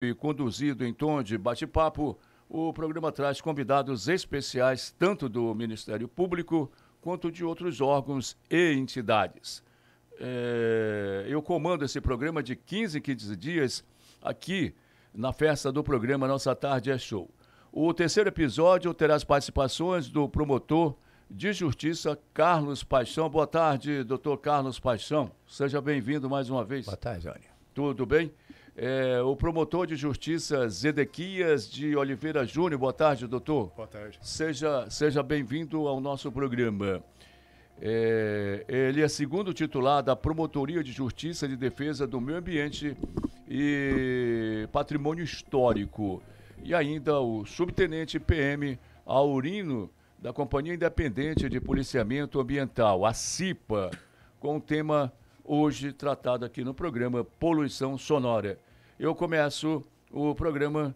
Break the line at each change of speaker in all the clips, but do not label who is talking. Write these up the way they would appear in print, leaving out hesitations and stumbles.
E conduzido em tom de bate-papo, o programa traz convidados especiais tanto do Ministério Público quanto de outros órgãos e entidades. Eu comando esse programa de 15 em 15 dias aqui na festa do programa Nossa Tarde é Show. O terceiro episódio terá as participações do promotor de Justiça, Carlos Paixão. Boa tarde, doutor Carlos Paixão. Seja bem-vindo mais uma vez.
Boa tarde, Jônia.
Tudo bem? O promotor de Justiça, Zedequias de Oliveira Júnior. Boa tarde, doutor.
Boa tarde.
Seja bem-vindo ao nosso programa. Ele é segundo titular da Promotoria de Justiça de Defesa do Meio Ambiente e Patrimônio Histórico. E ainda o subtenente PM Aurino, da Companhia Independente de Policiamento Ambiental, a CIPA, com o tema hoje tratado aqui no programa Poluição Sonora. Eu começo o programa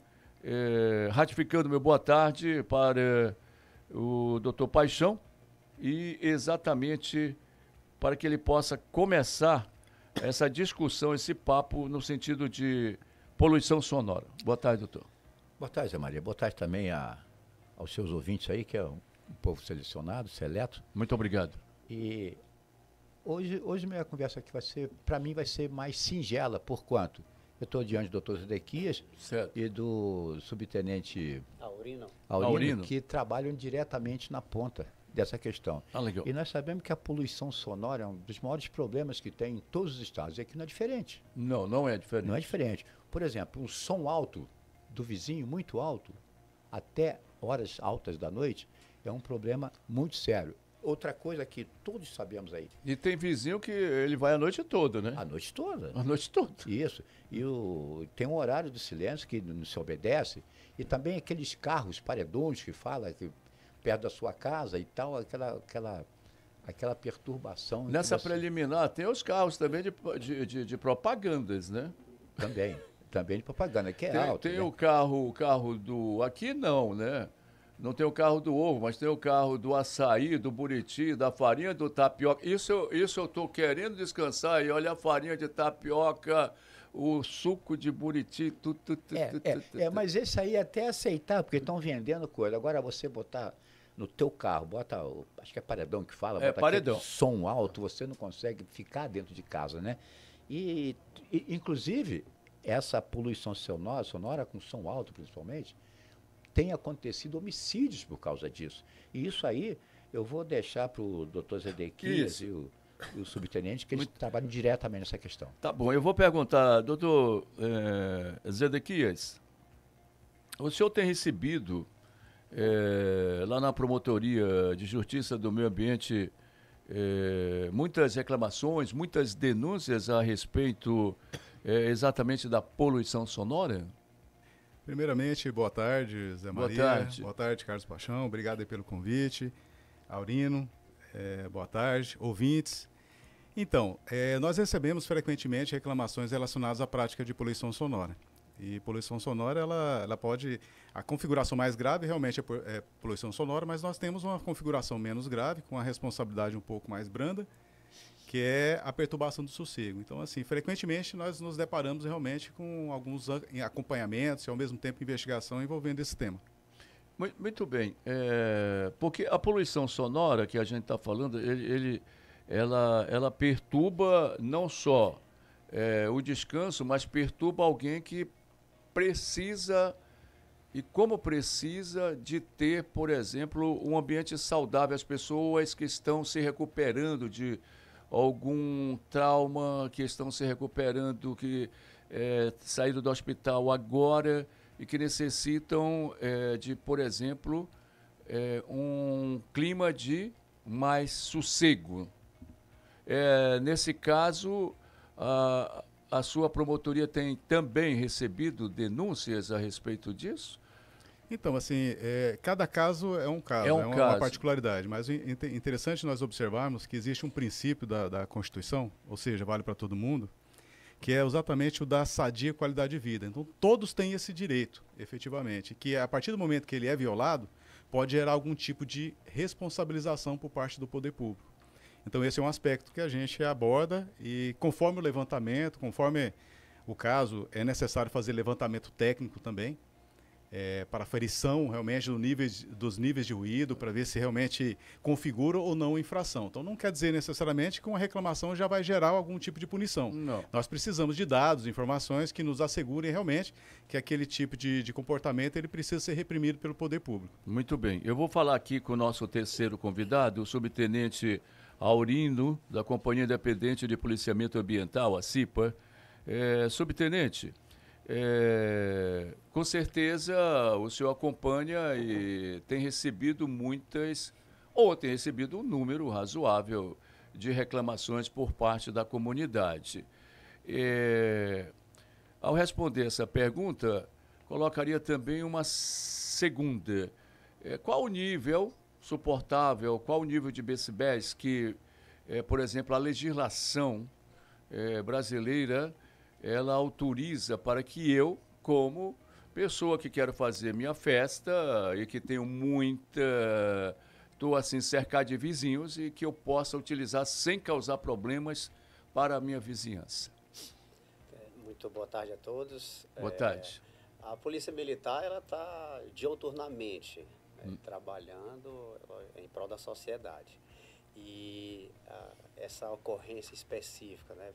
ratificando meu boa tarde para o doutor Paixão e exatamente para que ele possa começar essa discussão, esse papo no sentido de poluição sonora. Boa tarde, doutor.
Boa tarde, Zé Maria. Boa tarde também aos seus ouvintes aí, que é um povo selecionado, seleto.
Muito obrigado.
E hoje minha conversa aqui para mim vai ser mais singela, por quanto? Eu estou diante do doutor Zedequias e do subtenente Aurino, que trabalham diretamente na ponta dessa questão.
Legal.
E nós sabemos que a poluição sonora é um dos maiores problemas que tem em todos os estados. E aqui não é diferente.
Não é diferente.
Não é diferente. Por exemplo, um som alto do vizinho, muito alto, até horas altas da noite, é um problema muito sério. Outra coisa que todos sabemos aí.
E tem vizinho que ele vai a noite toda, né?
A noite toda.
A noite toda.
Isso. E tem um horário de silêncio que não se obedece. E também aqueles carros, paredões que fala que perto da sua casa e tal, aquela perturbação.
Nessa preliminar tem os carros também de propagandas, né?
Também de propaganda, que é alto.
Tem,
né?
o carro do... Aqui não, né? Não tem o carro do ovo, mas tem o carro do açaí, do buriti, da farinha do tapioca. Isso eu estou querendo descansar e olha a farinha de tapioca, o suco de buriti.
Mas esse aí é até aceitar, porque estão vendendo coisa. Agora você botar no teu carro, acho que é paredão que fala, bota
paredão.
Som alto, você não consegue ficar dentro de casa, né? E inclusive, essa poluição sonora com som alto, principalmente, tem acontecido homicídios por causa disso. E isso aí eu vou deixar para o doutor Zedequias e o subtenente, que eles trabalham diretamente nessa questão.
Tá bom, eu vou perguntar, doutor Zedequias, o senhor tem recebido lá na Promotoria de Justiça do Meio Ambiente muitas reclamações, muitas denúncias a respeito exatamente da poluição sonora?
Primeiramente, boa tarde, Zé Maria.
Boa tarde.
Boa tarde, Carlos Paixão. Obrigado aí pelo convite. Aurino, boa tarde. Ouvintes. Então, nós recebemos frequentemente reclamações relacionadas à prática de poluição sonora. E poluição sonora, ela pode... A configuração mais grave realmente é poluição sonora, mas nós temos uma configuração menos grave, com a responsabilidade um pouco mais branda, que é a perturbação do sossego. Então, assim, frequentemente nós nos deparamos realmente com alguns acompanhamentos e, ao mesmo tempo, investigação envolvendo esse tema.
Muito bem. Porque a poluição sonora que a gente está falando, ela perturba não só o descanso, mas perturba alguém que precisa, e como precisa de ter, por exemplo, um ambiente saudável. As pessoas que estão se recuperando de algum trauma, que estão se recuperando, que saíram do hospital agora e que necessitam de, por exemplo, um clima de mais sossego. Nesse caso, a sua promotoria tem também recebido denúncias a respeito disso?
Então, assim, cada caso é um caso,
é
uma particularidade, mas é interessante nós observarmos que existe um princípio da Constituição, ou seja, vale para todo mundo, que é exatamente o da sadia qualidade de vida. Então, todos têm esse direito, efetivamente, que a partir do momento que ele é violado, pode gerar algum tipo de responsabilização por parte do poder público. Então, esse é um aspecto que a gente aborda e, conforme o levantamento, conforme o caso, é necessário fazer levantamento técnico também, para aferição realmente dos níveis de ruído, para ver se realmente configura ou não infração. Então não quer dizer necessariamente que uma reclamação já vai gerar algum tipo de punição.
Não.
Nós precisamos de dados, informações que nos assegurem realmente que aquele tipo de comportamento ele precisa ser reprimido pelo poder público.
Muito bem. Eu vou falar aqui com o nosso terceiro convidado, o subtenente Aurino, da Companhia Independente de Policiamento Ambiental, a CIPA. Subtenente, com certeza o senhor acompanha e tem recebido tem recebido um número razoável de reclamações por parte da comunidade. Ao responder essa pergunta, colocaria também uma segunda. Qual o nível suportável, qual o nível de decibéis que, por exemplo, a legislação brasileira ela autoriza para que eu, como pessoa que quero fazer minha festa e que tenho estou assim cercado de vizinhos e que eu possa utilizar sem causar problemas para a minha vizinhança.
Muito boa tarde a todos.
Boa tarde.
A Polícia Militar ela está diuturnamente trabalhando em prol da sociedade. E essa ocorrência específica, né,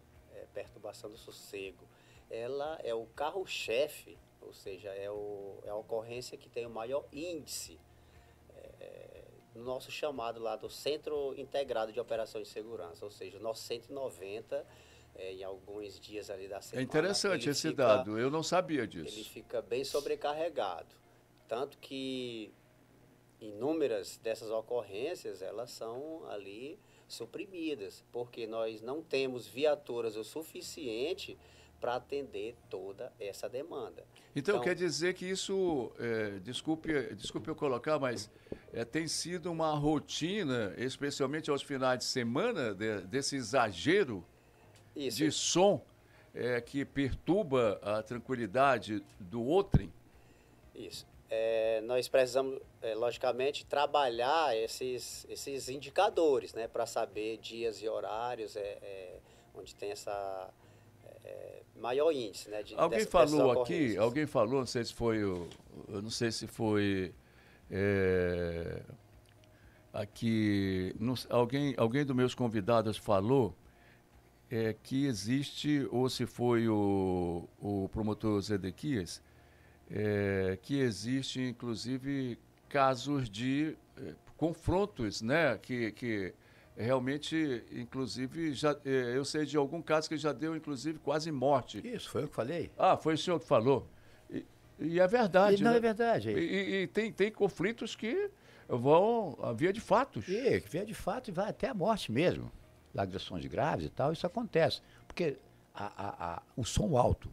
perturbação do sossego, ela é o carro-chefe, ou seja, é a ocorrência que tem o maior índice no nosso chamado lá do Centro Integrado de Operações de Segurança, ou seja, o nosso 190, em alguns dias ali da semana.
É interessante esse dado, eu não sabia disso.
Ele fica bem sobrecarregado, tanto que inúmeras dessas ocorrências, elas são ali suprimidas, porque nós não temos viaturas o suficiente para atender toda essa demanda.
Então, quer dizer que isso, desculpe eu colocar, mas tem sido uma rotina, especialmente aos finais de semana, desse exagero de som que perturba a tranquilidade do outrem?
Isso. Nós precisamos, logicamente, trabalhar esses indicadores, né, para saber dias e horários onde tem essa maior índice, né,
alguém falou aqui, não sei se foi aqui, alguém dos meus convidados falou que existe, ou se foi o promotor Zedequias, que existe, inclusive, casos de confrontos, né? Que realmente, inclusive, eu sei de algum caso que já deu, inclusive, quase morte.
Isso, foi eu que falei.
Ah, foi o senhor que falou. E é verdade,
não,
né?
é verdade.
E tem conflitos que vão a via de fatos.
Via de fato e vai até a morte mesmo. Agressões graves e tal, isso acontece. Porque o som alto,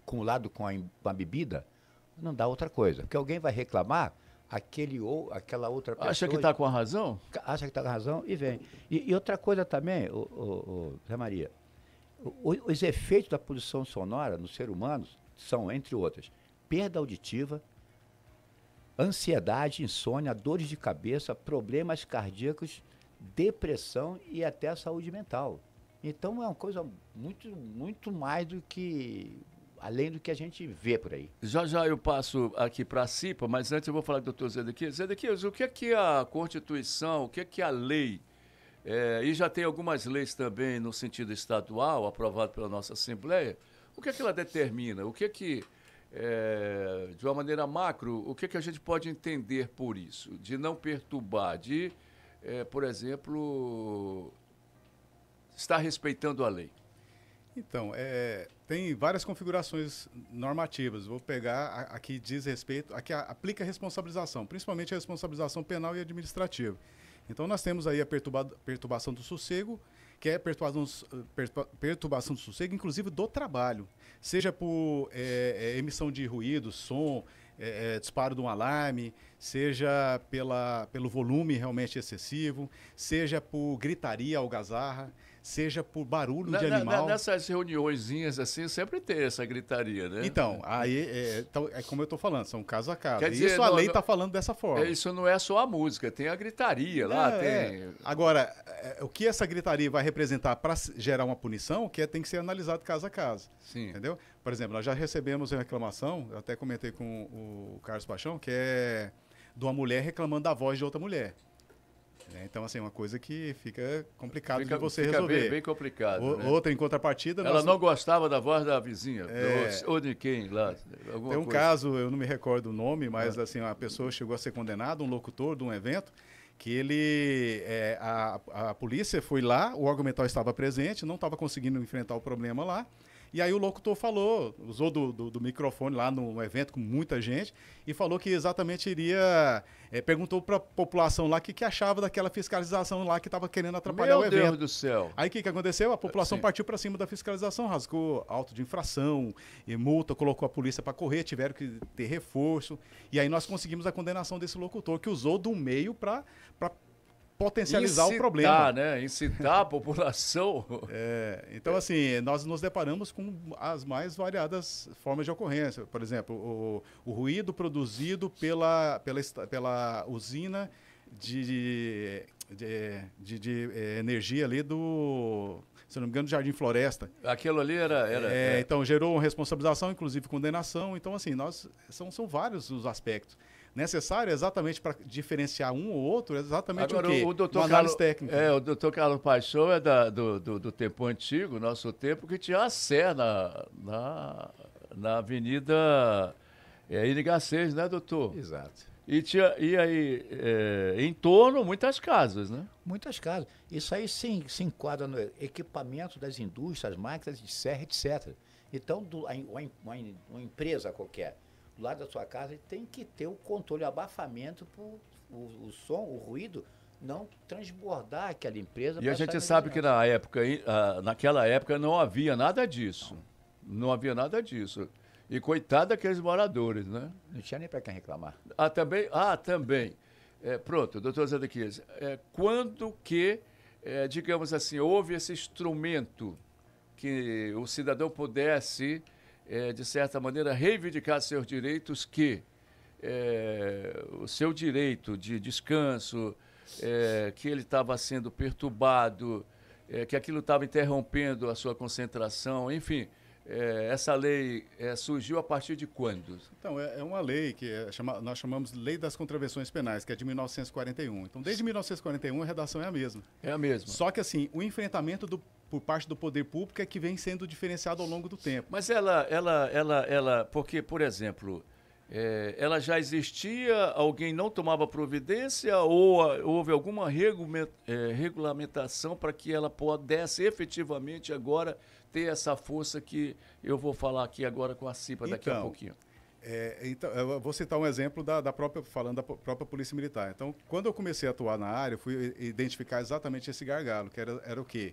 acumulado com a bebida, não dá outra coisa. Porque alguém vai reclamar, aquela outra pessoa...
Acha que está com a razão?
Acha que está com a razão e vem. E outra coisa também, Zé Maria, os efeitos da poluição sonora no ser humano são, entre outras, perda auditiva, ansiedade, insônia, dores de cabeça, problemas cardíacos, depressão e até a saúde mental. Então é uma coisa muito, muito mais do que... além do que a gente vê por aí.
Já eu passo aqui para a CIPA, mas antes eu vou falar com o doutor Zedequias. Zedequias, o que é que a Constituição, o que é que a lei, e já tem algumas leis também no sentido estadual, aprovado pela nossa Assembleia, o que é que ela determina? O que é que, de uma maneira macro, o que é que a gente pode entender por isso? De não perturbar, de, por exemplo, estar respeitando a lei.
Então, tem várias configurações normativas. Vou pegar a que diz respeito, a que aplica a responsabilização, principalmente a responsabilização penal e administrativa. Então, nós temos aí a perturbação do sossego, que é perturbação do sossego, inclusive do trabalho, seja por emissão de ruído, som, disparo de um alarme, seja pelo volume realmente excessivo, seja por gritaria, algazarra, seja por barulho de animal.
Nessas reuniõezinhas assim, sempre tem essa gritaria, né?
Então, aí é como eu estou falando, são caso a caso.
Quer dizer,
isso a lei está falando dessa forma.
Isso não é só a música, tem a gritaria lá.
Agora, o que essa gritaria vai representar para gerar uma punição, tem que ser analisado caso a caso.
Sim.
Entendeu? Por exemplo, nós já recebemos uma reclamação, eu até comentei com o Carlos Paixão, que é de uma mulher reclamando da voz de outra mulher. Então, assim, uma coisa que fica complicado de você resolver.
Bem complicado. Né?
Outra, em contrapartida...
Ela não gostava da voz da vizinha, ou de quem lá.
Tem um caso, eu não me recordo o nome, mas assim, uma pessoa chegou a ser condenada, um locutor de um evento, que ele... a polícia foi lá, o órgão mental estava presente, não estava conseguindo enfrentar o problema lá. E aí o locutor falou, usou do microfone lá no evento com muita gente e falou que exatamente perguntou para a população lá o que achava daquela fiscalização lá que estava querendo atrapalhar o evento.
Meu Deus do céu!
Aí o que aconteceu? A população partiu para cima da fiscalização, rasgou auto de infração, e multa, colocou a polícia para correr, tiveram que ter reforço. E aí nós conseguimos a condenação desse locutor, que usou do meio para potencializar o problema.
Né? Incitar a população.
Então, assim, nós nos deparamos com as mais variadas formas de ocorrência. Por exemplo, o ruído produzido pela usina de energia ali se não me engano, do Jardim Floresta.
Aquilo ali era...
Então, gerou responsabilização, inclusive condenação. Então, assim, são vários os aspectos. Necessário exatamente para diferenciar um ou outro, exatamente
agora,
o quê? Uma análise técnica.
O doutor Carlos Paixão é do tempo antigo, nosso tempo, que tinha a Sé na Avenida Irigacês, né, doutor?
Exato.
E aí, em torno, muitas casas, né?
Muitas casas. Isso aí se enquadra no equipamento das indústrias, máquinas de serra, etc. Então, uma empresa qualquer, do lado da sua casa, ele tem que ter o controle, o abafamento para o som, o ruído, não transbordar aquela empresa.
E a gente sabe que naquela época não havia nada disso. Não havia nada disso. E coitado daqueles moradores, né?
Não tinha nem para quem reclamar.
Também. Pronto, doutor Zedequias, quando que, digamos assim, houve esse instrumento que o cidadão pudesse... de certa maneira, reivindicar seus direitos, o seu direito de descanso, que ele estava sendo perturbado, que aquilo estava interrompendo a sua concentração, enfim, essa lei surgiu a partir de quando?
Então, é uma lei que nós chamamos Lei das Contravenções Penais, que é de 1941. Então, desde 1941, a redação é a mesma.
É a mesma.
Só que, assim, o enfrentamento por parte do poder público é que vem sendo diferenciado ao longo do tempo.
Mas porque, por exemplo, ela já existia, alguém não tomava providência ou houve alguma regulamentação para que ela pudesse efetivamente agora ter essa força que eu vou falar aqui agora com a CIPA daqui a pouquinho?
Então, eu vou citar um exemplo falando da própria Polícia Militar. Então, quando eu comecei a atuar na área, eu fui identificar exatamente esse gargalo, que era o quê?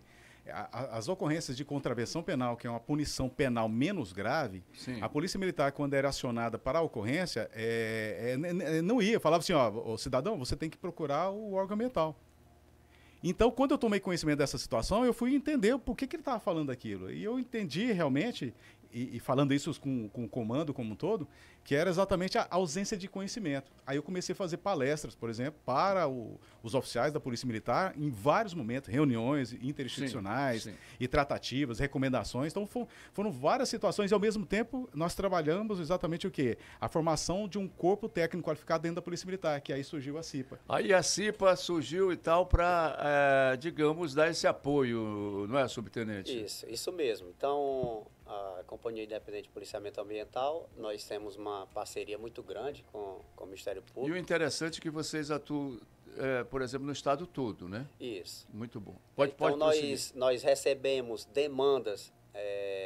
As ocorrências de contravenção penal, que é uma punição penal menos grave, sim, a Polícia Militar, quando era acionada para a ocorrência, não ia, falava assim, ó, cidadão, você tem que procurar o órgão ambiental. Então, quando eu tomei conhecimento dessa situação, eu fui entender por que ele estava falando aquilo. E eu entendi realmente, e falando isso com o comando como um todo, que era exatamente a ausência de conhecimento. Aí eu comecei a fazer palestras, por exemplo, para os oficiais da Polícia Militar, em vários momentos, reuniões interinstitucionais, sim, e tratativas, recomendações. Então foram várias situações e, ao mesmo tempo, nós trabalhamos exatamente o quê? A formação de um corpo técnico qualificado dentro da Polícia Militar, que aí surgiu a CIPA.
Aí a CIPA surgiu e tal para, digamos, dar esse apoio, não é, subtenente?
Isso mesmo. Então, a Companhia Independente de Policiamento Ambiental, nós temos uma parceria muito grande com o Ministério Público.
E o interessante é que vocês atuam, por exemplo, no estado todo, né?
Isso.
Muito bom.
Pode nós recebemos demandas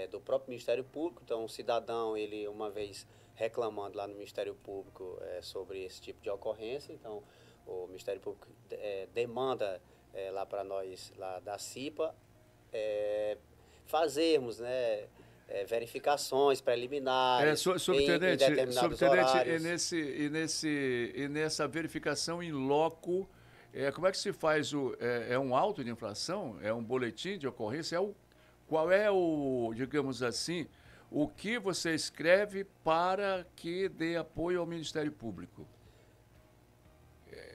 do próprio Ministério Público. Então, um cidadão, ele uma vez reclamando lá no Ministério Público sobre esse tipo de ocorrência, então o Ministério Público demanda lá para nós, lá da CIPA, fazermos, né, verificações preliminares
subtenente,
em determinados horários.
E nessa verificação em loco, Como é que se faz é um auto de infração? É um boletim de ocorrência? Qual é digamos assim, o que você escreve para que dê apoio ao Ministério Público?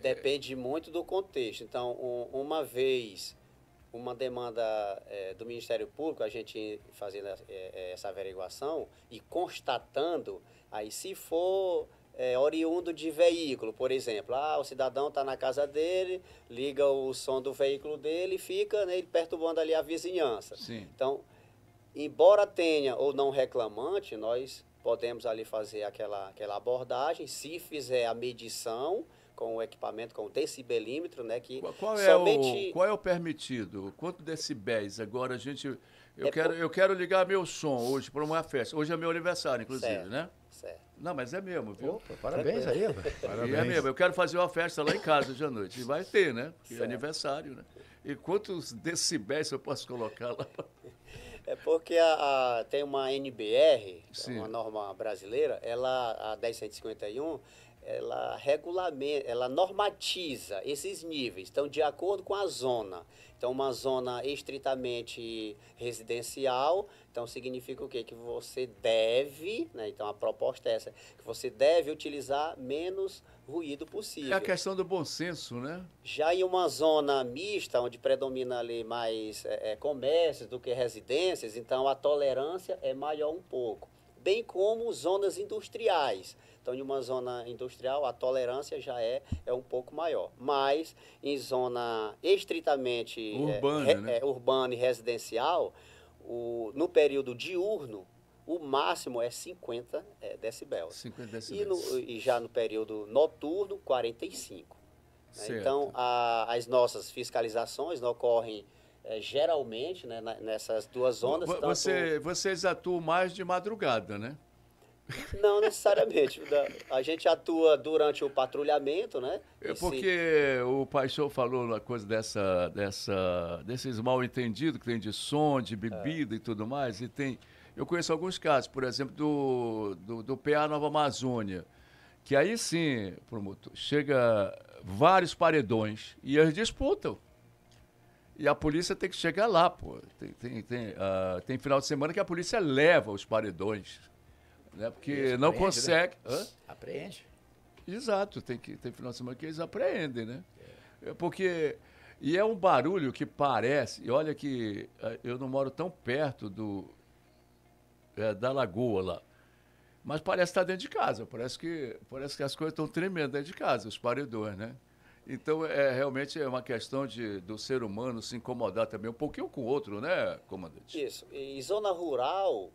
Depende muito do contexto. Então, uma vez, uma demanda do Ministério Público, a gente fazendo essa averiguação e constatando, aí se for oriundo de veículo, por exemplo, o cidadão está na casa dele, liga o som do veículo dele e fica, né, ele perturbando ali a vizinhança.
Sim.
Então, embora tenha ou não reclamante, nós podemos ali fazer aquela abordagem, se fizer a medição com o equipamento, com o decibelímetro, né, que
qual é o permitido? Quanto decibéis? Agora eu quero ligar meu som hoje para uma festa. Hoje é meu aniversário, inclusive,
certo,
né?
Certo.
Não, mas é mesmo, viu?
Opa, parabéns aí.
Parabéns. É mesmo, eu quero fazer uma festa lá em casa hoje à noite. E vai ter, né? Porque é aniversário, né? E quantos decibéis eu posso colocar lá?
É porque tem uma NBR, uma norma brasileira, a 10151, ela normatiza esses níveis. Então, de acordo com a zona. Então, uma zona estritamente residencial, então significa o quê? Que você deve, né? Então a proposta é essa, que você deve utilizar menos ruído possível.
É a questão do bom senso, né?
Já em uma zona mista, onde predomina ali mais comércios do que residências, então a tolerância é maior um pouco. Bem como zonas industriais. Então, em uma zona industrial, a tolerância já é um pouco maior. Mas, em zona estritamente urbana e residencial, no período diurno, o máximo é 50 decibéis.
50 decibéis.
E já no período noturno, 45. Né? Então, as nossas fiscalizações ocorrem geralmente, né, nessas duas zonas.
Vocês atuam mais de madrugada, né?
Não necessariamente. A gente atua durante o patrulhamento, né?
Porque o Paixão falou uma coisa desses mal entendidos que tem de som, de bebida e tudo mais. Eu conheço alguns casos, por exemplo, do PA Nova Amazônia, que aí sim, promotor, chega vários paredões e eles disputam. E a polícia tem que chegar lá, pô. Tem final de semana que a polícia leva os paredões. Né? Porque não consegue.
Né? Apreende.
Exato, tem final de semana que eles apreendem, né? E é um barulho que parece, e olha que eu não moro tão perto da lagoa lá, mas parece estar dentro de casa, parece que as coisas estão tremendo dentro de casa, os paredões, né? Então, realmente é uma questão do ser humano se incomodar também um pouquinho com o outro, né, comandante?
Isso. E zona rural,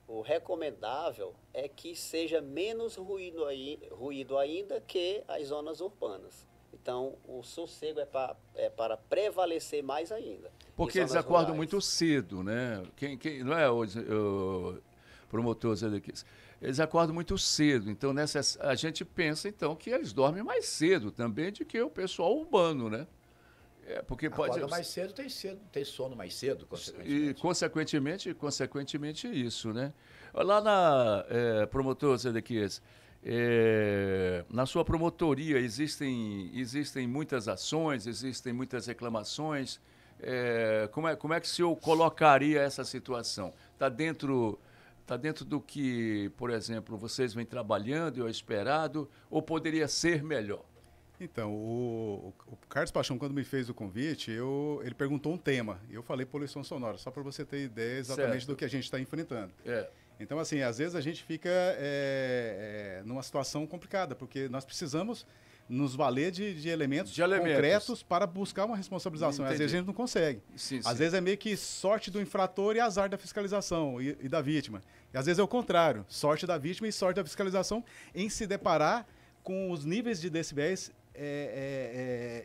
o recomendável é que seja menos ruído ainda que as zonas urbanas. Então, o sossego é para prevalecer mais ainda.
Porque eles acordam muito cedo, né? Não é o promotor Zé Dequis. Eles acordam muito cedo. Então, a gente pensa, então, que eles dormem mais cedo também do que o pessoal urbano, né? Porque
acorda mais cedo, tem sono mais cedo, consequentemente.
E, consequentemente, isso, né? Lá promotor Zé Dequis, na sua promotoria existem muitas ações, existem muitas reclamações. Como é que o senhor colocaria essa situação? Está dentro do que, por exemplo, vocês vêm trabalhando e é esperado, ou poderia ser melhor?
Então, o Carlos Paixão, quando me fez o convite, ele perguntou um tema. E eu falei poluição sonora, só para você ter ideia exatamente do que a gente está enfrentando. Então, assim, às vezes a gente fica numa situação complicada, porque nós precisamos nos valer de elementos concretos para buscar uma responsabilização. Às vezes a gente não consegue.
Sim.
Às vezes é meio que sorte do infrator e azar da fiscalização e da vítima. E às vezes é o contrário, sorte da vítima e sorte da fiscalização em se deparar com os níveis de decibéis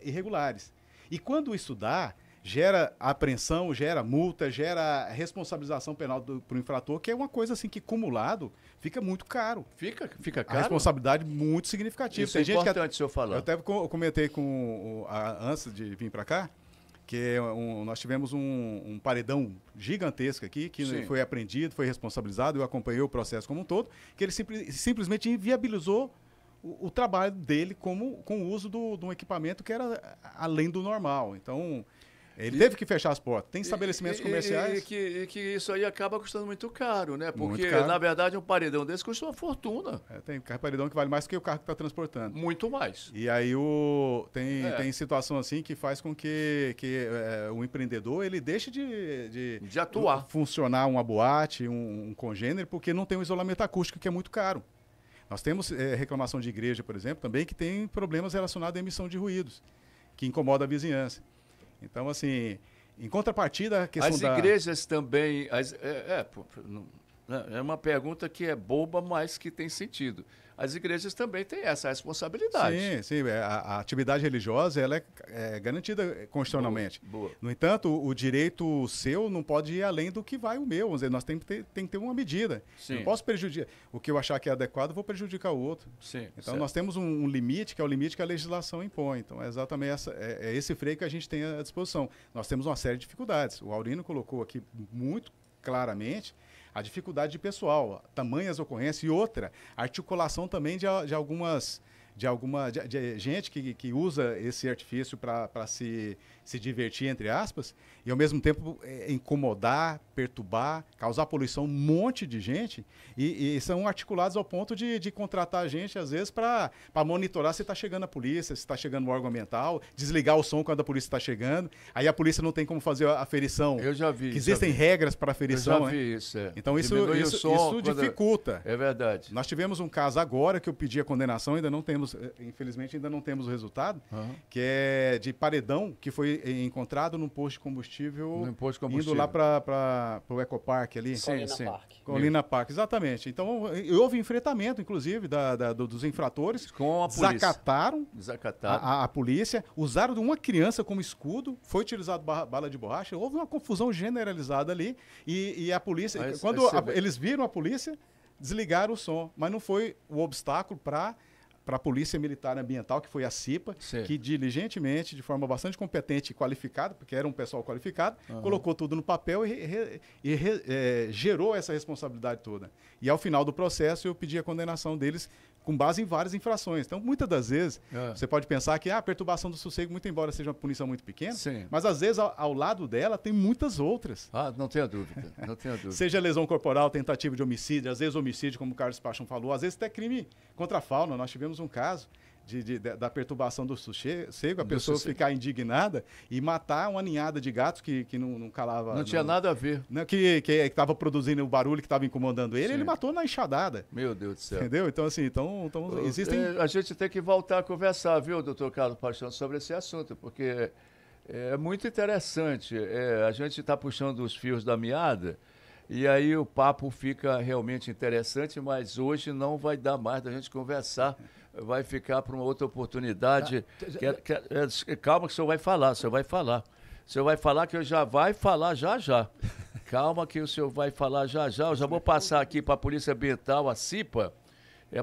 irregulares. E quando isso dá, gera apreensão, gera multa, gera responsabilização penal para o infrator, que é uma coisa assim que, acumulado, fica muito caro.
Fica caro?
A responsabilidade muito significativa.
Isso é importante o senhor falar.
Eu até comentei antes de vir para cá, que nós tivemos um paredão gigantesco aqui, que foi apreendido, foi responsabilizado, eu acompanhei o processo como um todo, que ele simplesmente inviabilizou o trabalho dele com o uso de um equipamento que era além do normal. Então, ele teve que fechar as portas. Tem estabelecimentos comerciais...
E que isso aí acaba custando muito caro, né? Porque,
Muito caro.
na verdade, um paredão desse custa uma fortuna.
Tem paredão que vale mais que o carro que está transportando.
Muito mais.
E aí tem situação assim que faz com que o empreendedor ele deixe de
atuar.
Funcionar uma boate, um congênero, porque não tem um isolamento acústico que é muito caro. Nós temos reclamação de igreja, por exemplo, também que tem problemas relacionados à emissão de ruídos, que incomoda a vizinhança. Então, assim, em contrapartida, a questão
As igrejas também... É uma pergunta que é boba, mas que tem sentido. As igrejas também têm essa responsabilidade.
Sim. A atividade religiosa ela é garantida constitucionalmente.
Boa.
No entanto, o direito seu não pode ir além do que vai o meu. Vamos dizer, nós temos que ter uma medida.
Sim.
Não posso prejudicar. O que eu achar que é adequado, vou prejudicar o outro.
Sim,
então,
certo.
nós temos um limite, que é o limite que a legislação impõe. Então, é exatamente esse freio que a gente tem à disposição. Nós temos uma série de dificuldades. O Aurino colocou aqui muito claramente a dificuldade de pessoal, tamanhas ocorrências e outra, articulação também de gente que usa esse artifício para se divertir, entre aspas, e ao mesmo tempo incomodar, perturbar, causar poluição, um monte de gente, e são articulados ao ponto de contratar a gente, às vezes, para monitorar se está chegando a polícia, se está chegando o órgão ambiental, desligar o som quando a polícia está chegando, aí a polícia não tem como fazer a aferição.
Eu já vi.
Que existem regras para aferição.
Eu já vi isso,
Então isso dificulta.
É verdade.
Nós tivemos um caso agora que eu pedi a condenação, ainda não temos, infelizmente ainda não temos o resultado, que é de paredão que foi encontrado num posto de combustível, indo lá para o Ecopark ali. Colina Park, exatamente. Então houve enfrentamento, inclusive, dos infratores.
Com a polícia.
Desacataram. A polícia, usaram de uma criança como escudo, foi utilizado bala de borracha, houve uma confusão generalizada ali e a polícia, eles viram a polícia, desligaram o som, mas não foi o obstáculo para a Polícia Militar Ambiental, que foi a CIPA, que diligentemente, de forma bastante competente e qualificada, porque era um pessoal qualificado, colocou tudo no papel e gerou essa responsabilidade toda. E ao final do processo eu pedi a condenação deles com base em várias infrações. Então, muitas das vezes, você pode pensar que a perturbação do sossego, muito embora seja uma punição muito pequena, mas às vezes ao lado dela tem muitas outras.
Não tenho dúvida, não tenho dúvida.
Seja lesão corporal, tentativa de homicídio, às vezes homicídio, como o Carlos Pachão falou, às vezes até crime contra a fauna. Nós tivemos um caso da perturbação do sossego, a pessoa ficar indignada e matar uma ninhada de gatos que não calava.
Não tinha nada a ver.
Que estava produzindo o barulho que estava incomodando ele, ele matou na enxadada.
Meu Deus do céu.
Entendeu? Então, assim, existem...
A gente tem que voltar a conversar, viu, doutor Carlos Paixão, sobre esse assunto, porque é muito interessante. A gente está puxando os fios da meada e aí o papo fica realmente interessante, mas hoje não vai dar mais da gente conversar. Vai ficar para uma outra oportunidade. Calma que o senhor vai falar, o senhor vai falar. O senhor vai falar que eu já vai falar já. Calma que o senhor vai falar já. Eu já vou passar aqui para a Polícia Ambiental, a CIPA,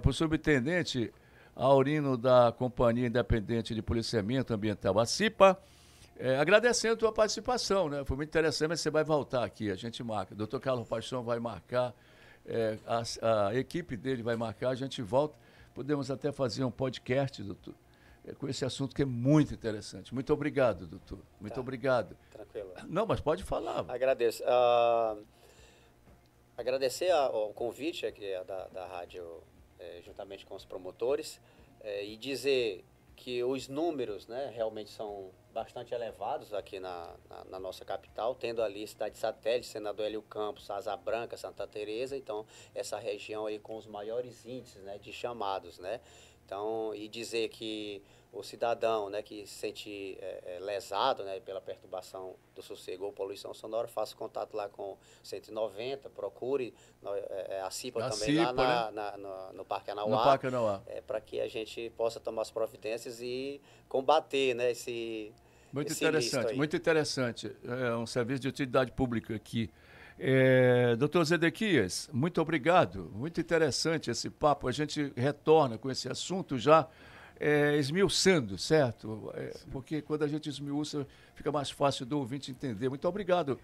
para o subtenente Aurino da Companhia Independente de Policiamento Ambiental, a CIPA, agradecendo a tua participação, né? Foi muito interessante, mas você vai voltar aqui, a gente marca. O doutor Carlos Paixão vai marcar, a equipe dele vai marcar, a gente volta. Podemos até fazer um podcast, doutor, com esse assunto que é muito interessante. Muito obrigado, doutor. Muito obrigado.
Tranquilo.
Não, mas pode falar.
Agradeço. Agradecer o convite aqui da rádio, juntamente com os promotores, e dizer que os números, né, realmente são bastante elevados aqui na nossa capital, tendo ali cidade satélite, Senador Hélio Campos, Asa Branca, Santa Teresa, então essa região aí com os maiores índices, né, de chamados, né? Então, e dizer que o cidadão, né, que se sente lesado, né, pela perturbação do sossego ou poluição sonora, faça contato lá com 190, procure a CIPA também, CIPA, lá no Parque Anauá.
No Parque Anauá.
Para que a gente possa tomar as providências e combater, né,
muito interessante, muito interessante. É um serviço de utilidade pública aqui. Doutor Zedequias, muito obrigado. Muito interessante esse papo. A gente retorna com esse assunto já esmiuçando, certo? Porque quando a gente esmiuça, fica mais fácil do ouvinte entender. Muito obrigado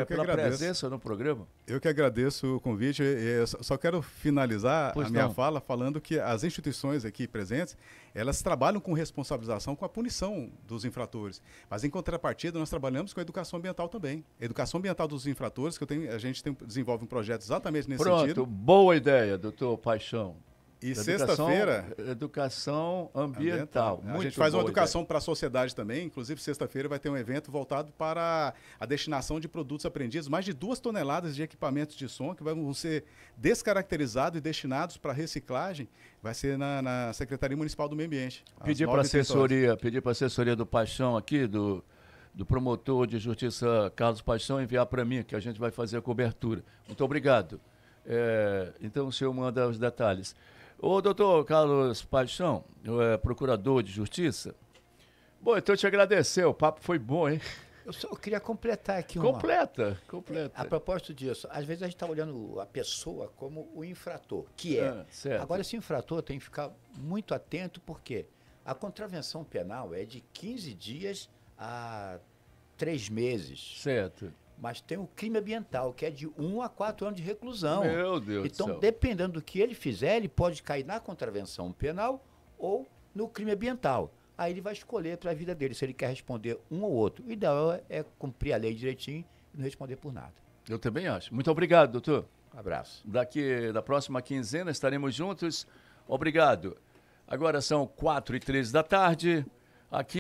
pela presença no programa.
Eu que agradeço o convite. Eu só quero finalizar a minha fala falando que as instituições aqui presentes, elas trabalham com responsabilização, com a punição dos infratores. Mas, em contrapartida, nós trabalhamos com a educação ambiental também. A educação ambiental dos infratores, a gente desenvolve um projeto exatamente nesse sentido.
Pronto, boa ideia, doutor Paixão.
E sexta-feira...
Educação ambiental.
A gente faz uma educação para a sociedade também. Inclusive, sexta-feira vai ter um evento voltado para a destinação de produtos apreendidos. Mais de 2 toneladas de equipamentos de som que vão ser descaracterizados e destinados para reciclagem. Vai ser na Secretaria Municipal do Meio Ambiente.
Pedir para a assessoria do Paixão aqui, do promotor de justiça Carlos Paixão, enviar para mim, que a gente vai fazer a cobertura. Muito obrigado. Então, o senhor manda os detalhes. Ô, doutor Carlos Paixão, procurador de justiça. Bom, então eu te agradecer, o papo foi bom, hein?
Eu queria completar aqui
Completa.
A propósito disso, às vezes a gente está olhando a pessoa como o infrator, que é.
Certo.
Agora, esse infrator tem que ficar muito atento, porque a contravenção penal é de 15 dias a 3 meses.
Certo.
Mas tem o crime ambiental, que é de 1 a 4 anos de reclusão.
Meu Deus do céu.
Então, dependendo do que ele fizer, ele pode cair na contravenção penal ou no crime ambiental. Aí ele vai escolher para a vida dele, se ele quer responder um ou outro. O ideal é cumprir a lei direitinho e não responder por nada.
Eu também acho. Muito obrigado, doutor.
Um abraço.
Da próxima quinzena estaremos juntos. Obrigado. Agora são 4h13 da tarde. Aqui